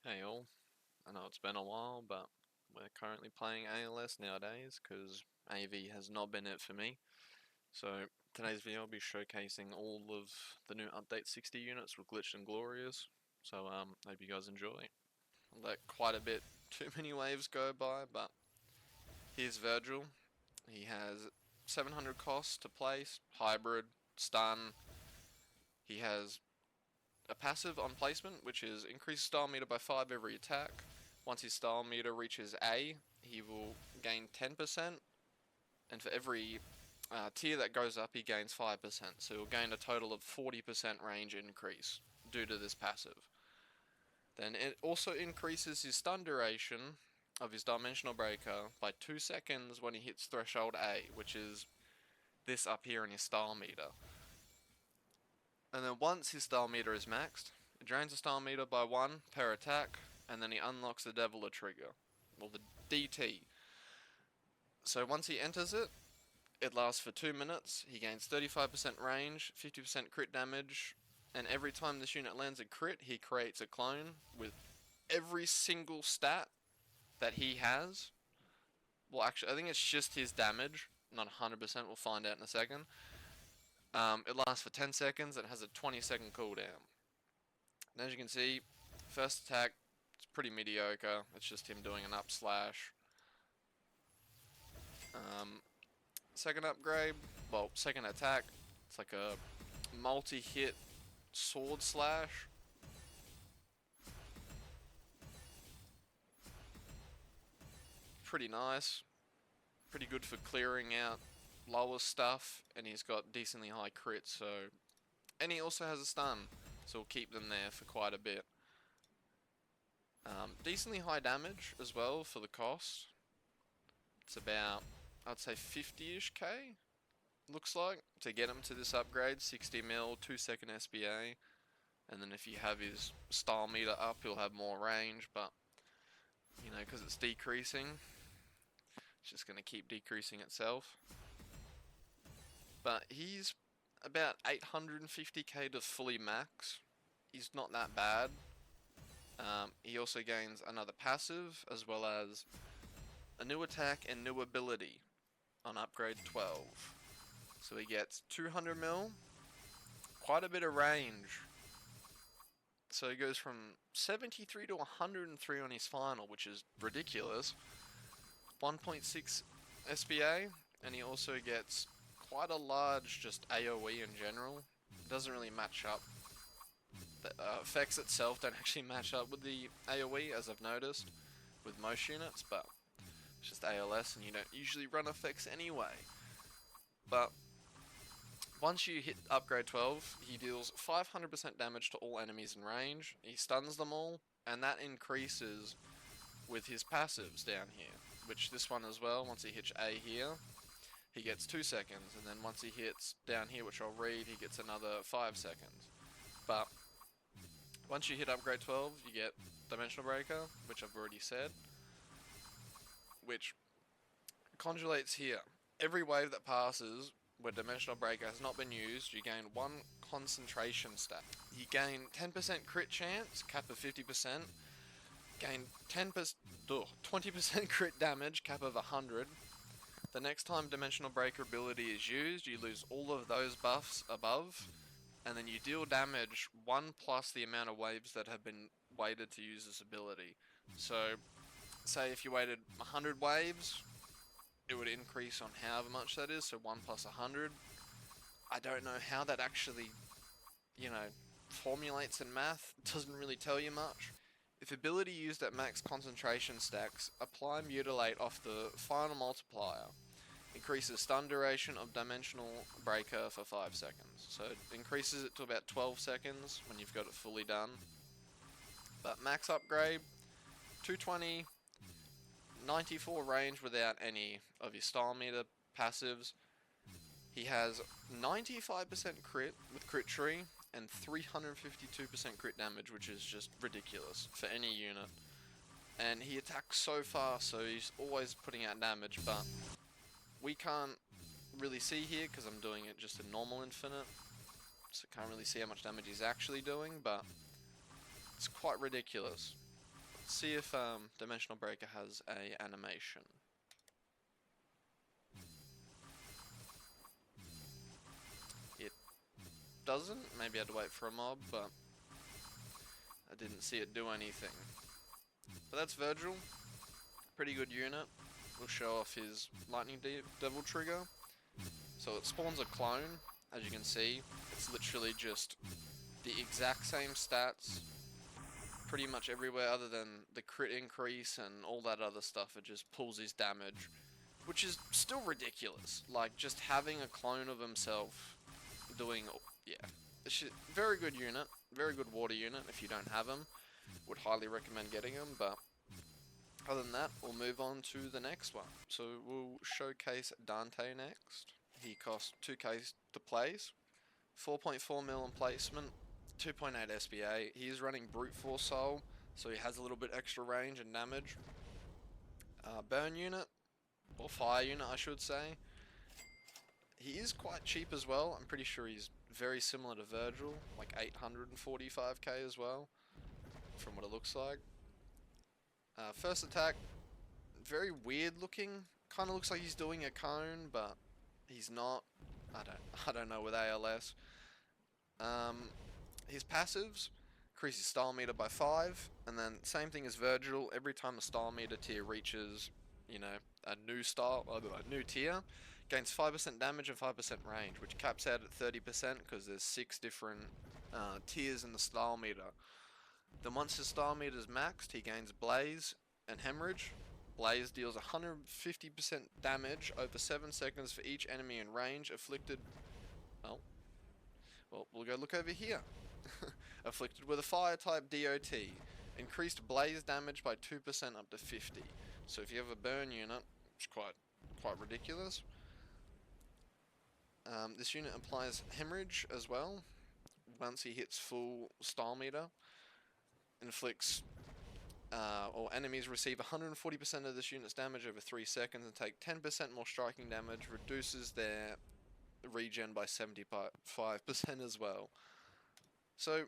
Hey all, I know it's been a while, but we're currently playing ALS nowadays because AV has not been it for me. So today's video will be showcasing all of the new update 60 units with Glitched and Glorious. So hope you guys enjoy. I'll let quite a bit too many waves go by, but here's Virgil. He has 700 cost to place, hybrid, stun. He has a passive on placement, which is increase style meter by 5 every attack. Once his style meter reaches A, he will gain 10%, and for every tier that goes up, he gains 5%. So he'll gain a total of 40% range increase due to this passive. Then it also increases his stun duration of his Dimensional Breaker by 2 seconds when he hits threshold A, which is this up here in his style meter. And then once his style meter is maxed, it drains the style meter by 1 per attack, and then he unlocks the Deviler trigger, or the DT. So once he enters it, it lasts for 2 minutes, he gains 35% range, 50% crit damage, and every time this unit lands a crit, he creates a clone with every single stat that he has. Well, actually, I think it's just his damage, not 100%, we'll find out in a second. It lasts for 10 seconds and has a 20-second cooldown. And as you can see, first attack, it's pretty mediocre. It's just him doing an up slash. Second upgrade, well, second attack, it's like a multi-hit sword slash. Pretty nice. Pretty good for clearing out lower stuff, and he's got decently high crits, so... And he also has a stun, so we'll keep them there for quite a bit. Decently high damage as well for the cost. It's about, I'd say 50-ish K, looks like, to get him to this upgrade. 60 mil, 2-second SBA, and then if you have his style meter up, he'll have more range, but, you know, because it's decreasing, it's just going to keep decreasing itself. But he's about 850k to fully max. He's not that bad. He also gains another passive, as well as a new attack and new ability on upgrade 12. So he gets 200 mil, quite a bit of range. So he goes from 73 to 103 on his final, which is ridiculous. 1.6 SBA, and he also gets quite a large just AoE in general. It doesn't really match up. The effects itself don't actually match up with the AoE, as I've noticed, with most units, but it's just ALS and you don't usually run effects anyway. But once you hit upgrade 12, he deals 500% damage to all enemies in range, he stuns them all, and that increases with his passives down here, which this one as well, once he hits A here, he gets 2 seconds, and then once he hits down here, which I'll read, he gets another 5 seconds. But once you hit upgrade 12, you get Dimensional Breaker, which I've already said, which conjulates here. Every wave that passes where Dimensional Breaker has not been used, you gain 1 concentration stat. You gain 10% crit chance, cap of 50%, gain 20% crit damage, cap of 100. The next time Dimensional Breaker ability is used, you lose all of those buffs above, and then you deal damage 1 plus the amount of waves that have been waited to use this ability. So, say if you waited 100 waves, it would increase on however much that is, so 1 plus 100. I don't know how that actually, you know, formulates in math. It doesn't really tell you much. If ability used at max concentration stacks, apply Mutilate off the final multiplier. Increases stun duration of Dimensional Breaker for 5 seconds. So it increases it to about 12 seconds when you've got it fully done. But max upgrade, 220, 94 range without any of your style meter passives. He has 95% crit with Crit Tree and 352% crit damage, which is just ridiculous for any unit. And he attacks so fast, so he's always putting out damage, but we can't really see here because I'm doing it just in normal infinite, so can't really see how much damage he's actually doing, but it's quite ridiculous. see if Dimensional Breaker has a animation. It doesn't. Maybe I had to wait for a mob, but I didn't see it do anything. But that's Virgil. Pretty good unit. We'll show off his Lightning Devil trigger. So it spawns a clone, as you can see. It's literally just the exact same stats pretty much everywhere other than the crit increase and all that other stuff. It just pulls his damage, which is still ridiculous. Like, just having a clone of himself doing, yeah. It's very good unit, very good water unit. If you don't have him, would highly recommend getting him, but other than that, we'll move on to the next one. So we'll showcase Dante next. He costs 2k to place, 4.4 mil in placement, 2.8 SBA. He is running Brute Force Soul, so he has a little bit extra range and damage. Burn unit, or fire unit I should say. He is quite cheap as well. I'm pretty sure he's very similar to Virgil, like 845k as well, from what it looks like. First attack, very weird looking. Kind of looks like he's doing a cone, but he's not. I don't know with ALS. His passives increases style meter by 5, and then same thing as Virgil. Every time the style meter tier reaches, you know, a new tier, gains 5% damage and 5% range, which caps out at 30% because there's 6 different tiers in the style meter. Then once his style meter is maxed, he gains Blaze and Hemorrhage. Blaze deals 150% damage over 7 seconds for each enemy in range afflicted. Oh, well, we'll go look over here. Afflicted with a fire type DOT. Increased Blaze damage by 2% up to 50. So if you have a burn unit, which is quite ridiculous. This unit applies Hemorrhage as well. Once he hits full style meter, inflicts or enemies receive 140% of this unit's damage over 3 seconds and take 10% more striking damage, reduces their regen by 75% as well. So,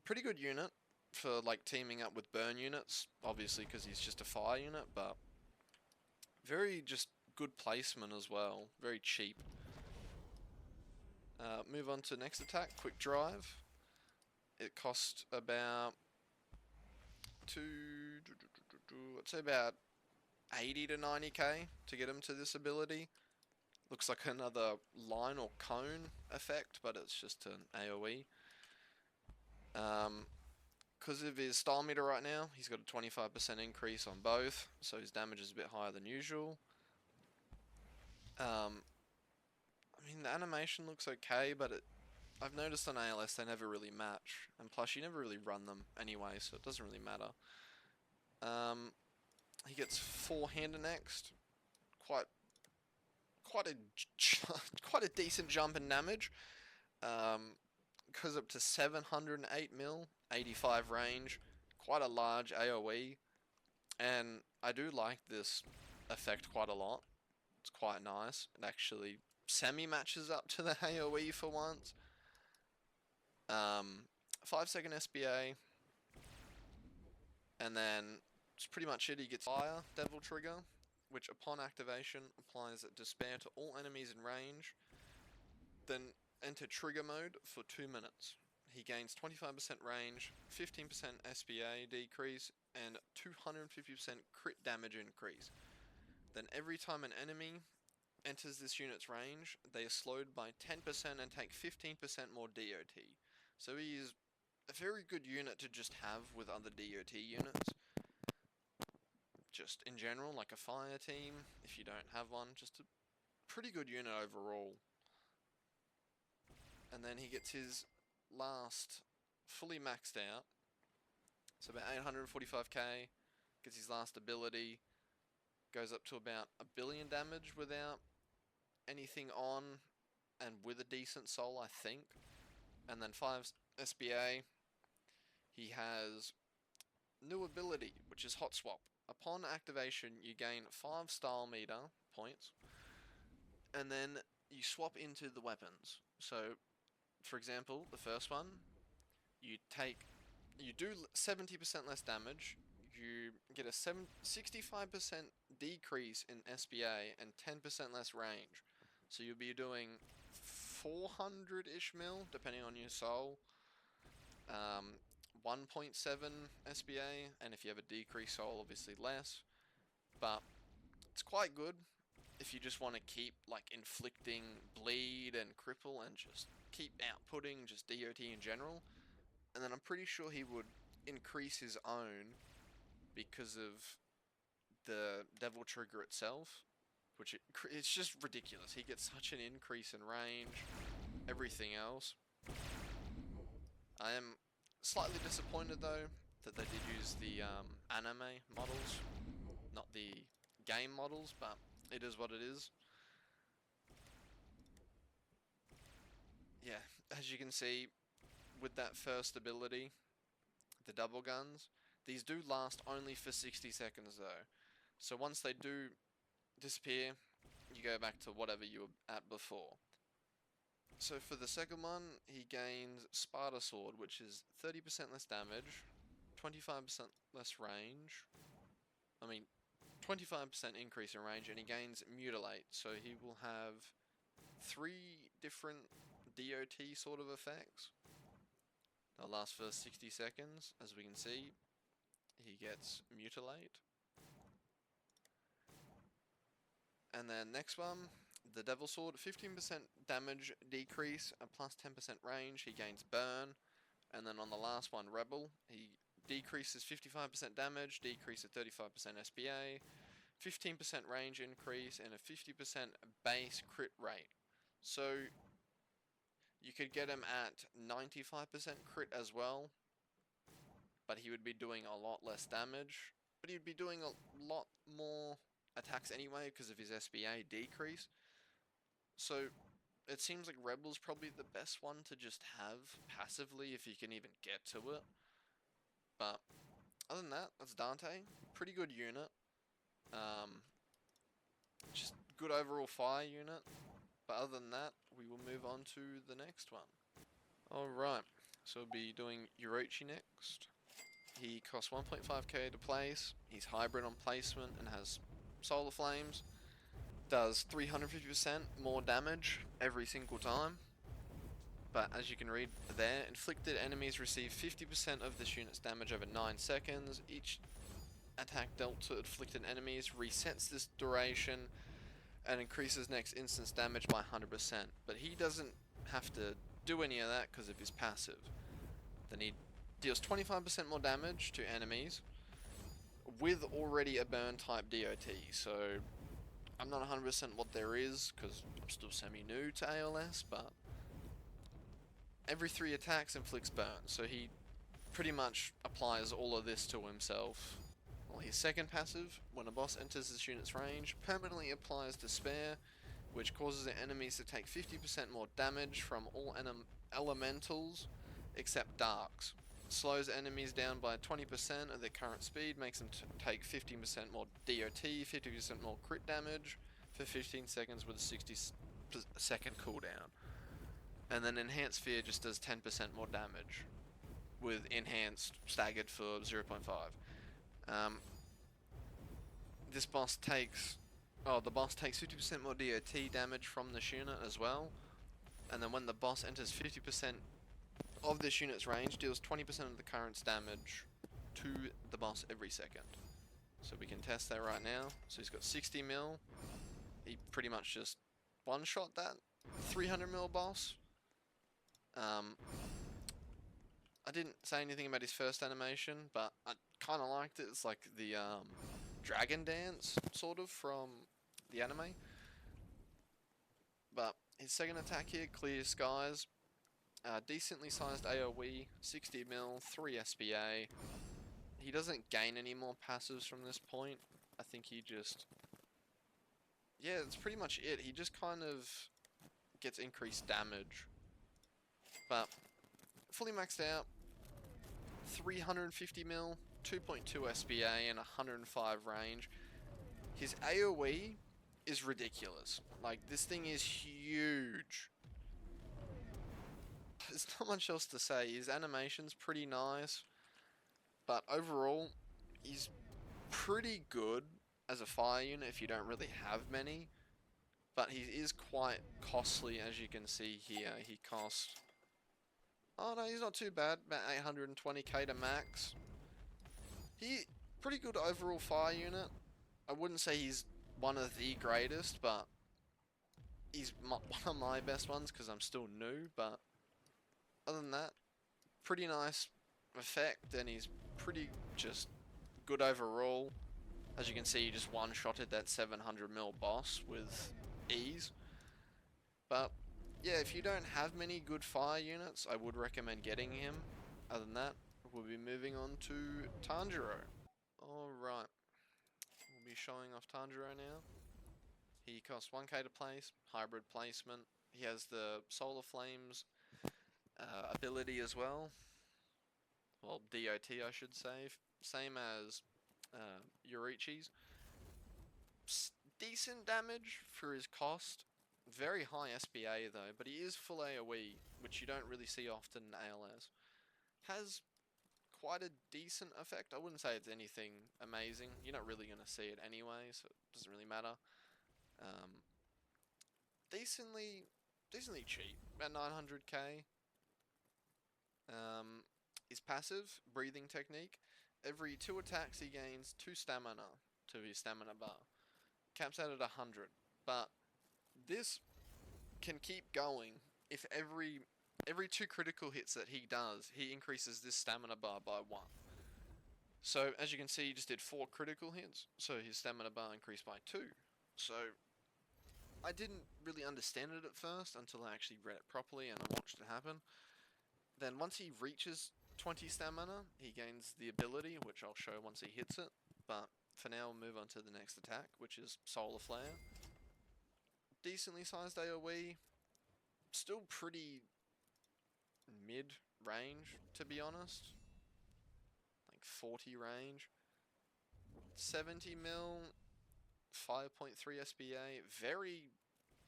pretty good unit for like teaming up with burn units, obviously because he's just a fire unit, but very just good placement as well, very cheap. Move on to next attack, Quick Drive. It costs about I'd say about 80 to 90k to get him to this ability. Looks like another line or cone effect, but it's just an AoE. Because of his style meter right now, he's got a 25% increase on both, so his damage is a bit higher than usual. I mean, the animation looks okay, but I've noticed on ALS they never really match, and plus you never really run them anyway, so it doesn't really matter. He gets 4-hander next, quite a decent jump in damage. Goes up to 708 mil, 85 range, quite a large AoE, and I do like this effect quite a lot. It's quite nice. It actually semi-matches up to the AoE for once. 5-second SBA, and then it's pretty much it. He gets Fire Devil Trigger, which upon activation applies Despair to all enemies in range. Then enter Trigger Mode for 2 minutes. He gains 25% range, 15% SBA decrease, and 250% crit damage increase. Then every time an enemy enters this unit's range, they are slowed by 10% and take 15% more DOT. So he is a very good unit to just have with other DOT units. Just in general, like a fire team, if you don't have one, just a pretty good unit overall. And then he gets his last fully maxed out. So about 845k, gets his last ability, goes up to about 1 billion damage without anything on and with a decent soul, I think. And then 5 SBA, he has new ability, which is Hot Swap. Upon activation, you gain 5 style meter points, and then you swap into the weapons. So, for example, the first one, you do 70% less damage, you get a 65% decrease in SBA and 10% less range. So you'll be doing 400-ish mil, depending on your soul. 1.7 SBA, and if you have a decreased soul, obviously less. But it's quite good if you just want to keep like inflicting bleed and cripple and just keep outputting just DOT in general. And then I'm pretty sure he would increase his own because of the Devil Trigger itself, which it's just ridiculous. He gets such an increase in range, everything else. I am slightly disappointed though that they did use the anime models, not the game models, but it is what it is. Yeah, as you can see, with that first ability, the double guns, these do last only for 60 seconds though. So once they do disappear, you go back to whatever you were at before. So for the second one, he gains Sparta Sword, which is 30% less damage, 25% less range. 25% increase in range, and he gains Mutilate. So he will have 3 different DOT sort of effects. They'll last for 60 seconds, as we can see. He gets Mutilate. And then next one, the Devil Sword, 15% damage decrease, and plus 10% range. He gains Burn. And then on the last one, Rebel, he decreases 55% damage, decreases 35% SPA, 15% range increase, and a 50% base crit rate. So you could get him at 95% crit as well, but he would be doing a lot less damage. But he'd be doing a lot more attacks anyway because of his SBA decrease. So it seems like Rebel's probably the best one to just have passively if you can even get to it. But other than that, that's Dante. Pretty good unit. Just good overall fire unit. But other than that, we will move on to the next one. Alright, so we'll be doing Orochi next. He costs 1.5k to place. He's hybrid on placement and has solar flames. Does 350% more damage every single time. But as you can read there, inflicted enemies receive 50% of this unit's damage over 9 seconds. Each attack dealt to inflicted enemies resets this duration and increases next instance damage by 100%. But he doesn't have to do any of that because of his passive. Then he deals 25% more damage to enemies with already a burn type DOT. So I'm not 100% what there is because I'm still semi-new to ALS, but every 3 attacks inflicts burn. So he pretty much applies all of this to himself. Well, his second passive, when a boss enters this unit's range, permanently applies Despair, which causes the enemies to take 50% more damage from all elementals except darks. Slows enemies down by 20% of their current speed, makes them take 15% more DOT, 50% more crit damage for 15 seconds with a 60-second cooldown. And then Enhanced Fear just does 10% more damage with Enhanced staggered for 0.5. This boss takes... Oh, the boss takes 50% more DOT damage from this unit as well. And then when the boss enters 50% of this unit's range, deals 20% of the current's damage to the boss every second. So we can test that right now. So he's got 60 mil. He pretty much just one-shot that 300 mil boss. I didn't say anything about his first animation, but I kind of liked it. It's like the dragon dance, sort of, from the anime. But his second attack here, Clear Skies. Decently sized AoE, 60 mil, 3 SPA. He doesn't gain any more passives from this point. I think he just... Yeah, that's pretty much it. He just kind of gets increased damage. But fully maxed out, 350 mil, 2.2 SPA and 105 range. His AoE is ridiculous. Like, this thing is huge. There's not much else to say. His animation's pretty nice, but overall, he's pretty good as a fire unit if you don't really have many, but he is quite costly, as you can see here. He costs... Oh no, he's not too bad, about 820k to max. He pretty good overall fire unit. I wouldn't say he's one of the greatest, but he's one of my best ones because I'm still new, but other than that, pretty nice effect, and he's pretty just good overall. As you can see, he just one-shotted that 700 mil boss with ease. But yeah, if you don't have many good fire units, I would recommend getting him. Other than that, we'll be moving on to Tanjiro. Alright, we'll be showing off Tanjiro now. He costs 1k to place, hybrid placement. He has the Solar Flames ability as well. Well, DOT I should say. Same as Yorichi's. Decent damage for his cost. Very high SBA though, but he is full AoE, which you don't really see often in ALS. Has quite a decent effect. I wouldn't say it's anything amazing. You're not really going to see it anyway, so it doesn't really matter. Decently cheap, about 900k. His passive, Breathing Technique. Every 2 attacks he gains 2 stamina to his stamina bar. Caps out at 100, but this can keep going if every 2 critical hits that he does, he increases this stamina bar by 1. So as you can see, he just did 4 critical hits, so his stamina bar increased by 2. So I didn't really understand it at first until I actually read it properly and I watched it happen. Then once he reaches 20 stamina, he gains the ability, which I'll show once he hits it. But for now, we'll move on to the next attack, which is Solar Flare. Decently sized AoE. Still pretty mid-range, to be honest. Like 40 range. 70 mil, 5.3 SBA. Very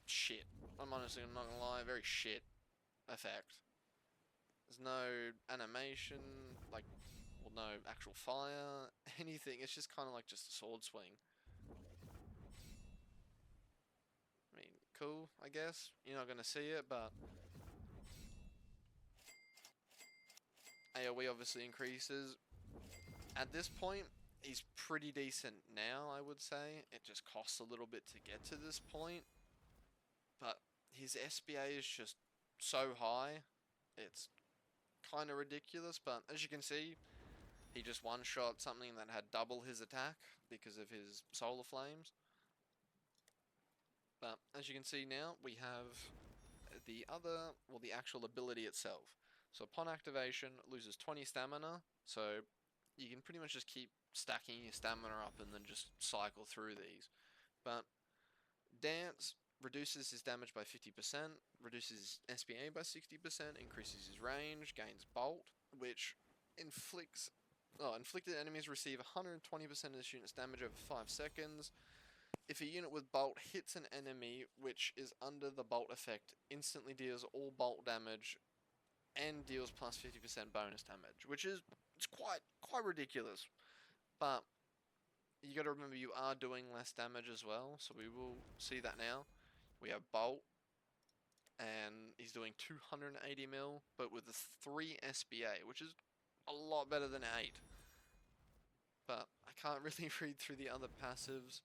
shit. I'm not gonna lie, very shit effect. There's no animation, like, well, no actual fire, anything. It's just kind of like just a sword swing. I mean, cool, I guess. You're not going to see it, but AoE obviously increases. At this point, he's pretty decent now, I would say. It just costs a little bit to get to this point. But his SBA is just so high. It's kind of ridiculous, but as you can see, he just one-shot something that had double his attack because of his Solar Flames. But as you can see now, we have the actual ability itself. So upon activation, loses 20 stamina, so you can pretty much just keep stacking your stamina up and then just cycle through these. But Dance reduces his damage by 50%, reduces his SPA by 60%, increases his range, gains Bolt, which inflicted enemies receive 120% of this unit's damage over 5 seconds. If a unit with Bolt hits an enemy which is under the Bolt effect, instantly deals all Bolt damage and deals plus 50% bonus damage, which is quite ridiculous. But you got to remember you are doing less damage as well, so we will see that now. We have Bolt, and he's doing 280 mil, but with a 3 SBA, which is a lot better than 8. But I can't really read through the other passives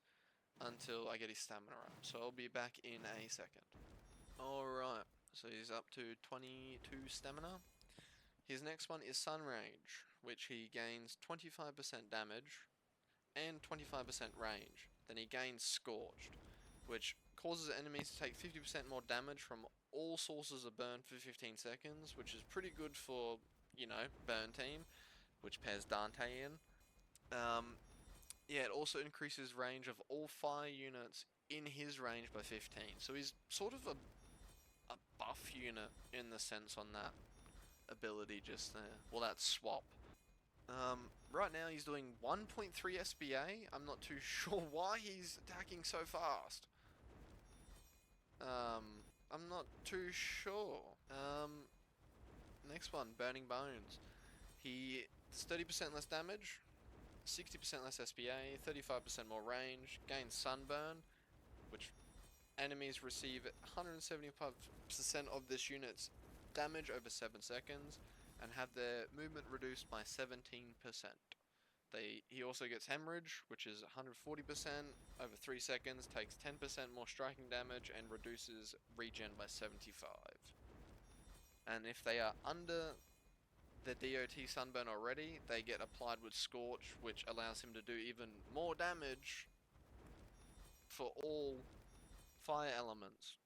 until I get his stamina up, so I'll be back in a second. Alright, so he's up to 22 stamina. His next one is Sun Rage, which he gains 25% damage and 25% range. Then he gains Scorched, which causes enemies to take 50% more damage from all sources of burn for 15 seconds, which is pretty good for, you know, burn team, which pairs Dante in. Yeah, it also increases range of all fire units in his range by 15. So he's sort of a buff unit in the sense on that ability just there. Well, that swap. Right now he's doing 1.3 SBA. I'm not too sure why he's attacking so fast. I'm not too sure. Next one, Burning Bones. He does 30% less damage. 60% less SPA, 35% more range, gains sunburn, which enemies receive 175% of this unit's damage over 7 seconds, and have their movement reduced by 17%. He also gets hemorrhage, which is 140% over 3 seconds, takes 10% more striking damage, and reduces regen by 75. And if they are under the DOT sunburn already, they get applied with Scorch, which allows him to do even more damage for all fire elements,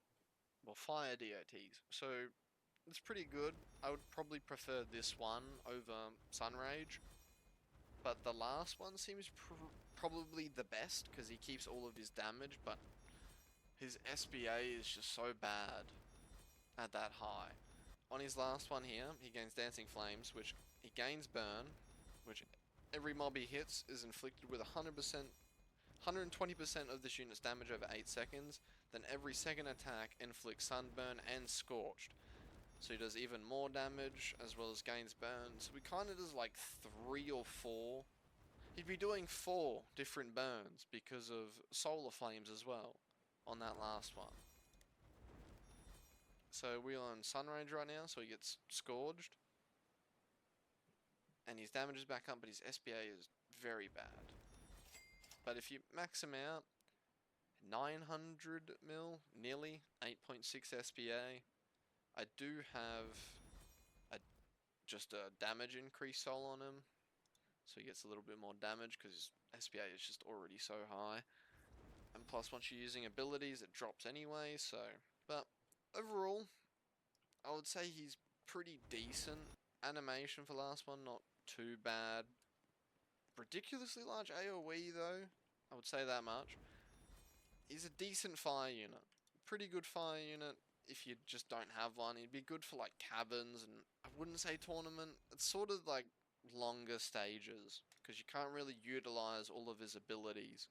well, fire DOTs. So it's pretty good. I would probably prefer this one over Sunrage, but the last one seems probably the best because he keeps all of his damage, but his SBA is just so bad at that high. On his last one here, he gains Dancing Flames, which he gains Burn, which every mob he hits is inflicted with 120% of this unit's damage over 8 seconds, then every second attack inflicts Sunburn and Scorched. So he does even more damage, as well as gains burn. So he kind of does like 3 or 4. He'd be doing 4 different burns because of Solar Flames as well on that last one. So we're on Sunrage right now, so he gets Scourged. And his damage is back up, but his SBA is very bad. But if you max him out, 900 mil, nearly 8.6 SPA. I do have just a damage increase soul on him, so he gets a little bit more damage because his SPA is just already so high. And plus, once you're using abilities, it drops anyway. So, but overall, I would say he's pretty decent. Animation for last one, not too bad. Ridiculously large AoE though, I would say that much. He's a decent fire unit, pretty good fire unit. If you just don't have one, he'd be good for like caverns, and I wouldn't say tournament. It's sort of like longer stages because you can't really utilize all of his abilities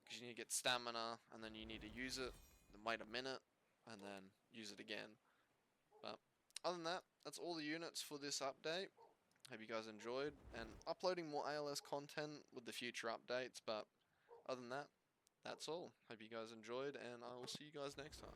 because you need to get stamina and then you need to use it, then wait a minute and then use it again. But other than that, that's all the units for this update. Hope you guys enjoyed, and uploading more ALS content with the future updates. But other than that, that's all. Hope you guys enjoyed, and I will see you guys next time.